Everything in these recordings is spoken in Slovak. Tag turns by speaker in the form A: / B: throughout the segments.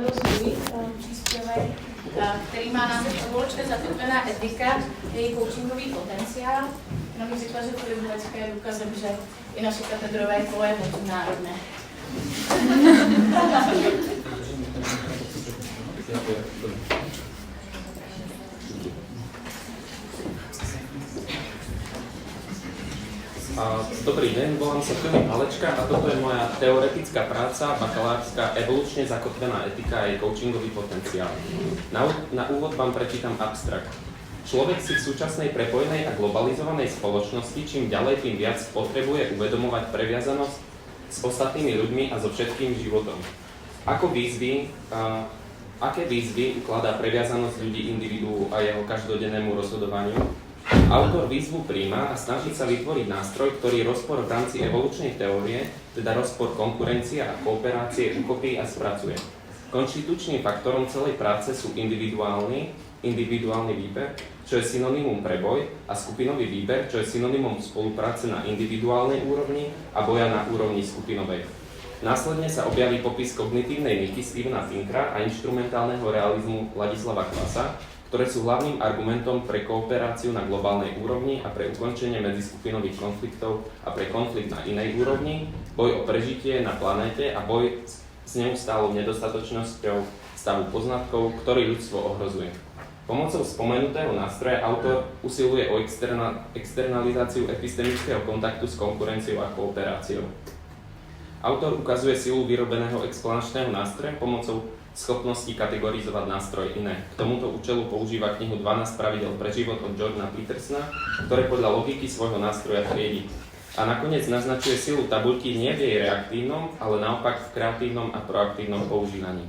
A: svůj příspěvek, který má název Evolučně zakotvená etika, její coachingový potenciál. Jenom bych řekla, že to je důkazem, že i naše katedrové kolo je mezinárodné.
B: Dobrý deň, volám sa Filip Halečka a toto je moja teoretická práca, bakalárska Evolučne zakotvená etika a jej coachingový potenciál. Na úvod vám prečítam abstrakt. Človek si v súčasnej prepojenej a globalizovanej spoločnosti čím ďalej, tým viac potrebuje uvedomovať previazanosť s ostatnými ľuďmi a so všetkým životom. Aké výzvy ukladá previazanosť ľudí individuu a jeho každodennému rozhodovaniu? Autor výzvu prijíma a snaží sa vytvoriť nástroj, ktorý rozpor v rámci evolučnej teórie, teda rozpor konkurencia a kooperácie, uchopí a spracuje. Konštitučným faktorom celej práce sú individuálny výber, čo je synonymum pre boj, a skupinový výber, čo je synonymum spolupráce na individuálnej úrovni a boja na úrovni skupinovej. Následne sa objaví popis kognitívnej niky Stevena Finkera a inštrumentálneho realizmu Ladislava Klasa, ktoré sú hlavným argumentom pre kooperáciu na globálnej úrovni a pre ukončenie medziskupinových konfliktov a pre konflikt na inej úrovni, boj o prežitie na planéte a boj s neustálou nedostatočnosťou stavu poznatkov, ktorý ľudstvo ohrozuje. Pomocou spomenutého nástroja autor usiluje o externalizáciu epistemického kontaktu s konkurenciou a kooperáciou. Autor ukazuje silu vyrobeného explanačného nástroja pomocou schopnosti kategorizovať nástroj iné. K tomuto účelu používa knihu 12 pravidel pre život od Jordana Petersona, ktoré podľa logiky svojho nástroja triedi. A nakoniec naznačuje silu tabuľky nie v jej reaktívnom, ale naopak v kreatívnom a proaktívnom používaní.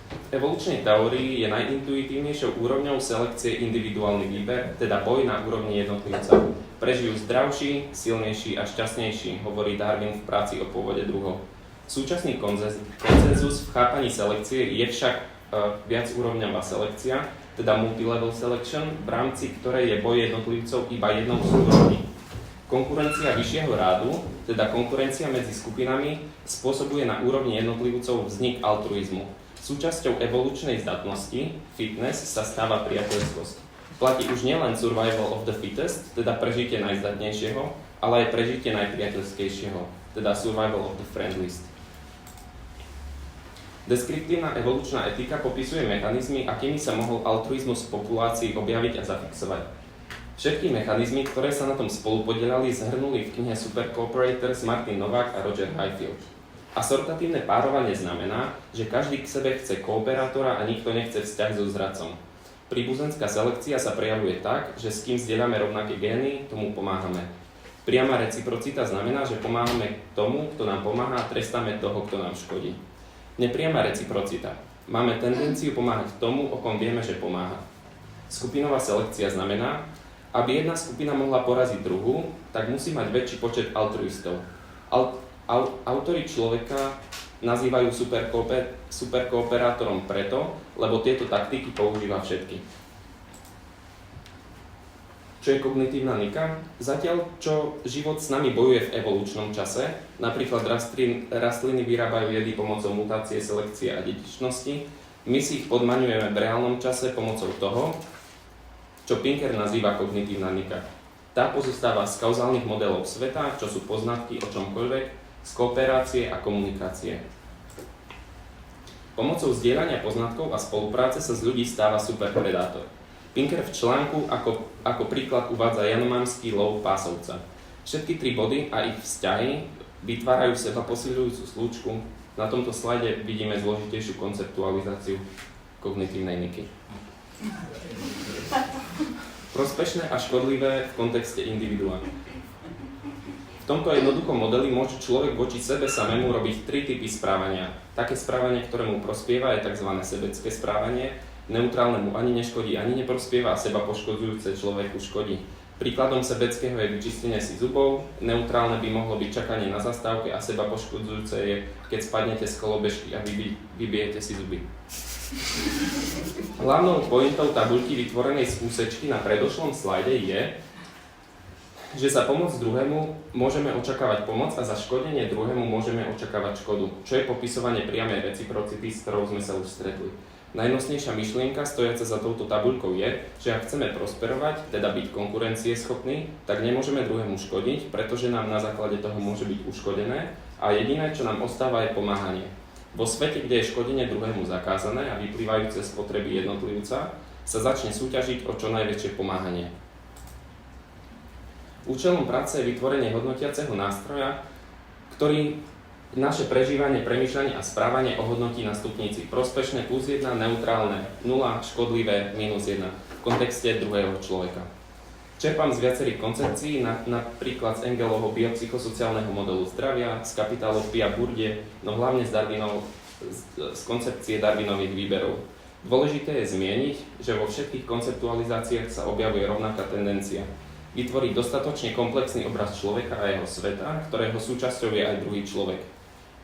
B: V evolučnej teórii je najintuitívnejšou úrovňou selekcie individuálny výber, teda boj na úrovni jednotlivca. Prežijú zdravší, silnejší a šťastnejší, hovorí Darwin v práci o pôvode druhov. Súčasný konsenzus v chápaní selekcie je však viacúrovňová selekcia, teda multilevel selection, v rámci ktorej je boj jednotlivcov iba jednou z úrovní. Konkurencia vyššieho rádu, teda konkurencia medzi skupinami, spôsobuje na úrovni jednotlivcov vznik altruizmu. Súčasťou evolučnej zdatnosti, fitness, sa stáva priateľskosť. Platí už nielen survival of the fittest, teda prežitie najzdatnejšieho, ale aj prežitie najpriateľskejšieho, teda survival of the friendliest. Deskriptívna evolučná etika popisuje mechanizmy, akými sa mohol altruizmus v populácii objaviť a zafixovať. Všetky mechanizmy, ktoré sa na tom spolupodielali, zhrnuli v knihe Super Cooperators Martin Novák a Roger Highfield. Asortatívne párovanie znamená, že každý k sebe chce kooperátora a nikto nechce vzťah so zradcom. Príbuzenská selekcia sa prejavuje tak, že s kým zdieľame rovnaké gény, tomu pomáhame. Priama reciprocita znamená, že pomáhame tomu, kto nám pomáha, a trestáme toho, kto nám škodí. Nepriama reciprocita. Máme tendenciu pomáhať tomu, o kom vieme, že pomáha. Skupinová selekcia znamená, aby jedna skupina mohla poraziť druhú, tak musí mať väčší počet altruistov. Autori človeka nazývajú superkooperátorom preto, lebo tieto taktiky používa všetky. Čo je kognitívna nika? Zatiaľ, čo život s nami bojuje v evolučnom čase, napríklad rastliny vyrábajú jedy pomocou mutácie, selekcie a dedičnosti, my si ich podmaňujeme v reálnom čase pomocou toho, čo Pinker nazýva kognitívna nika. Tá pozostáva z kauzálnych modelov sveta, čo sú poznatky o čomkoľvek, z kooperácie a komunikácie. Pomocou zdieľania poznatkov a spolupráce sa z ľudí stáva superpredátor. Pinker v článku ako príklad uvádza janomámsky lov pásovca. Všetky tri body a ich vzťahy vytvárajú seba posilujúcu slúčku. Na tomto slajde vidíme zložitejšiu konceptualizáciu kognitívnej niky. Prospešné a škodlivé v kontexte individua. V tomto jednoduchom modeli môže človek voči sebe samému robiť tri typy správania. Také správanie, ktorému prospieva, je tzv. Sebecké správanie, neutrálnemu ani neškodí, ani neprospieva a seba poškodzujúce človeku škodí. Príkladom sebeckého je vyčistenie si zubov, neutrálne by mohlo byť čakanie na zastávke a seba poškodzujúce je, keď spadnete z kolobežky a vybijete si zuby. Hlavnou pointou tabuľky vytvorenej z úsečky na predošlom slajde je, že za pomoc druhému môžeme očakávať pomoc a za škodenie druhému môžeme očakávať škodu, čo je popisovanie priamej reciprocity, s ktorou sme sa už stretli. Najnosnejšia myšlienka stojaca za touto tabuľkou je, že ak chceme prosperovať, teda byť konkurencieschopní, tak nemôžeme druhému škodiť, pretože nám na základe toho môže byť uškodené a jediné, čo nám ostáva, je pomáhanie. Vo svete, kde je škodenie druhému zakázané a vyplývajúce z potreby jednotlivca, sa začne súťažiť o čo najväčšie pomáhanie. Účelom práce je vytvorenie hodnotiaceho nástroja, ktorý naše prežívanie, premýšľanie a správanie ohodnotí na stupnici prospešné +1, neutrálne 0, škodlivé -1 v kontexte druhého človeka. Čerpám z viacerých koncepcií, napríklad z Engelovho biopsychosociálneho modelu zdravia, z kapitálov Pia Bourdieu, no hlavne z koncepcie Darwinových výberov. Dôležité je zmieniť, že vo všetkých konceptualizáciách sa objavuje rovnaká tendencia. Vytvoriť dostatočne komplexný obraz človeka a jeho sveta, ktorého súčasťou je aj druhý človek.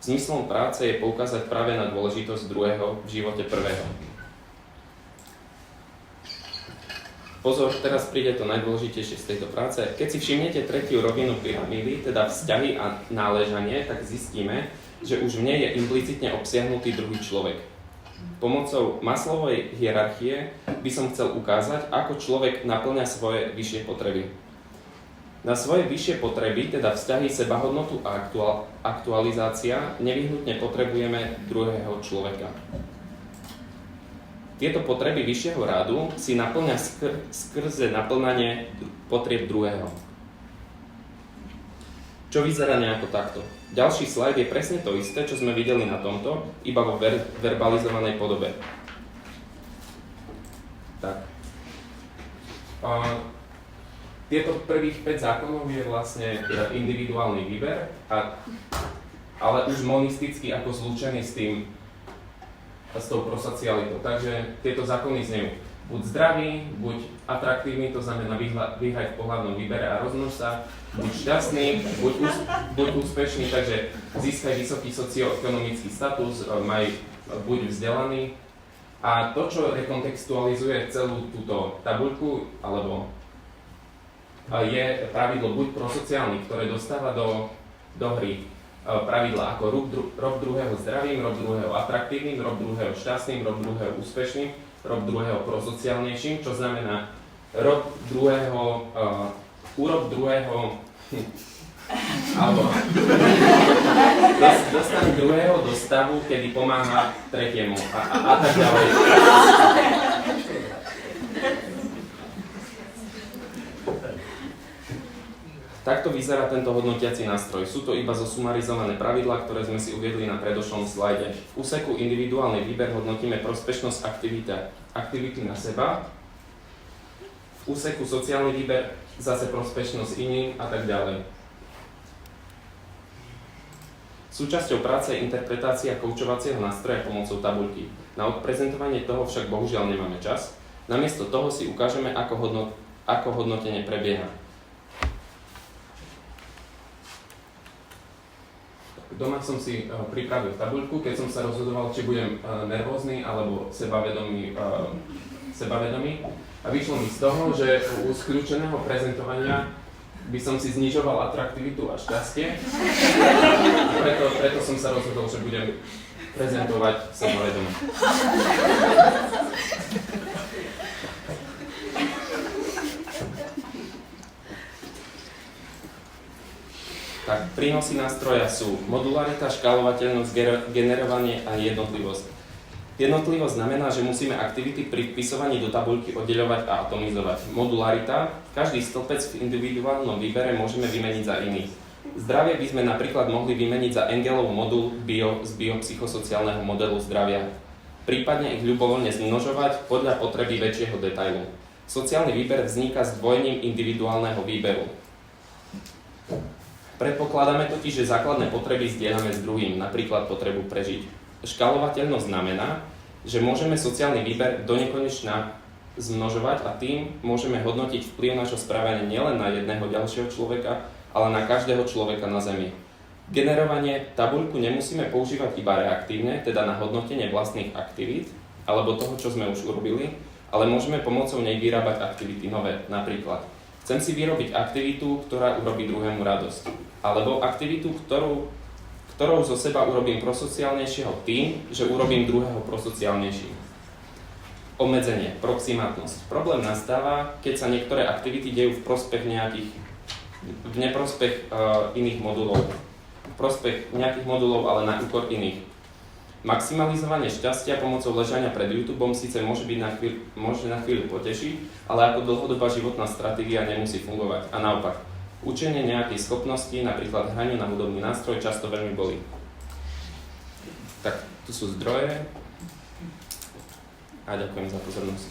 B: Zmyslom práce je poukázať práve na dôležitosť druhého v živote prvého. Pozor, teraz príde to najdôležitejšie z tejto práce. Keď si všimnete tretiu rovinu pyramídy, teda vzťahy a náležanie, tak zistíme, že už v nej je implicitne obsiahnutý druhý človek. Pomocou Maslowovej hierarchie by som chcel ukázať, ako človek naplňa svoje vyššie potreby. Na svoje vyššie potreby, teda vzťahy, sebahodnotu a aktualizácia, nevyhnutne potrebujeme druhého človeka. Tieto potreby vyššieho rádu si naplňa skrze naplňanie potrieb druhého. Čo vyzerá nejako takto. Ďalší slajd je presne to isté, čo sme videli na tomto, iba vo verbalizovanej podobe. Tak. Tieto prvých 5 zákonov je vlastne individuálny výber, ale už monisticky ako zlúčený s tou prosocialitou. Takže tieto zákony znejú buď zdravý, buď atraktívny, to znamená vyhraj v pohlavnom výbere a rozmnož sa, buď šťastný, buď úspešný, takže získaj vysoký socioekonomický status, buď vzdelaný. A to, čo rekontextualizuje celú túto tabuľku, alebo je pravidlo buď prosociálny, ktoré dostáva do hry pravidla ako rob druhého zdravým, rob druhého atraktívnym, rob druhého šťastným, rob druhého úspešným, rob druhého prosociálnejším, čo znamená urob druhého alebo dostane druhého do stavu, kedy pomáha tretiemu a tak ďalej. Takto vyzerá tento hodnotiaci nástroj. Sú to iba zosumarizované pravidlá, ktoré sme si uviedli na predošlom slajde. V úseku individuálny výber hodnotíme prospešnosť aktivity na seba. V úseku sociálny výber zase prospešnosť iným a tak ďalej. Súčasťou práce je interpretácia koučovacieho nástroja pomocou tabuľky. Na odprezentovanie toho však bohužiaľ nemáme čas. Namiesto toho si ukážeme, ako hodnotenie prebieha. Doma som si pripravil tabuľku, keď som sa rozhodoval, či budem nervózny alebo sebavedomý. A vyšlo mi z toho, že u skľúčeného prezentovania by som si znižoval atraktivitu a šťastie. Preto som sa rozhodol, že budem prezentovať sebavedomie. Tak, prínosy nástroja sú modularita, škálovateľnosť, generovanie a jednotlivosť. Jednotlivosť znamená, že musíme aktivity pri vpisovaní do tabuľky oddeľovať a atomizovať. Modularita, každý stĺpec v individuálnom výbere môžeme vymeniť za iný. Zdravie by sme napríklad mohli vymeniť za Engelov modul z biopsychosociálneho modelu zdravia. Prípadne ich ľubovoľne zmnožovať podľa potreby väčšieho detailu. Sociálny výber vzniká zdvojením individuálneho výberu. Predpokladáme totiž, že základné potreby zdieľame s druhým, napríklad potrebu prežiť. Škálovateľnosť znamená, že môžeme sociálny výber donekonečna zmnožovať a tým môžeme hodnotiť vplyv našho správania nielen na jedného ďalšieho človeka, ale na každého človeka na Zemi. Generovanie tabuľku nemusíme používať iba reaktívne, teda na hodnotenie vlastných aktivít, alebo toho, čo sme už urobili, ale môžeme pomocou nej vyrábať aktivity nové, napríklad Chcem si vyrobiť aktivitu, ktorá urobí druhému radosť. Alebo aktivitu, ktorou zo seba urobím prosociálnejšieho tým, že urobím druhého prosociálnejším. Obmedzenie, proximátnosť. Problém nastáva, keď sa niektoré aktivity dejú v neprospech iných modulov. V prospech nejakých modulov, ale na úkor iných. Maximalizovanie šťastia pomocou ležania pred YouTubeom síce môže na chvíľu potešiť, ale ako dlhodobá životná stratégia nemusí fungovať. A naopak, učenie nejakej schopnosti, napríklad hranie na hudobný nástroj, často veľmi bolí. Tak, tu sú zdroje a ďakujem za pozornosť.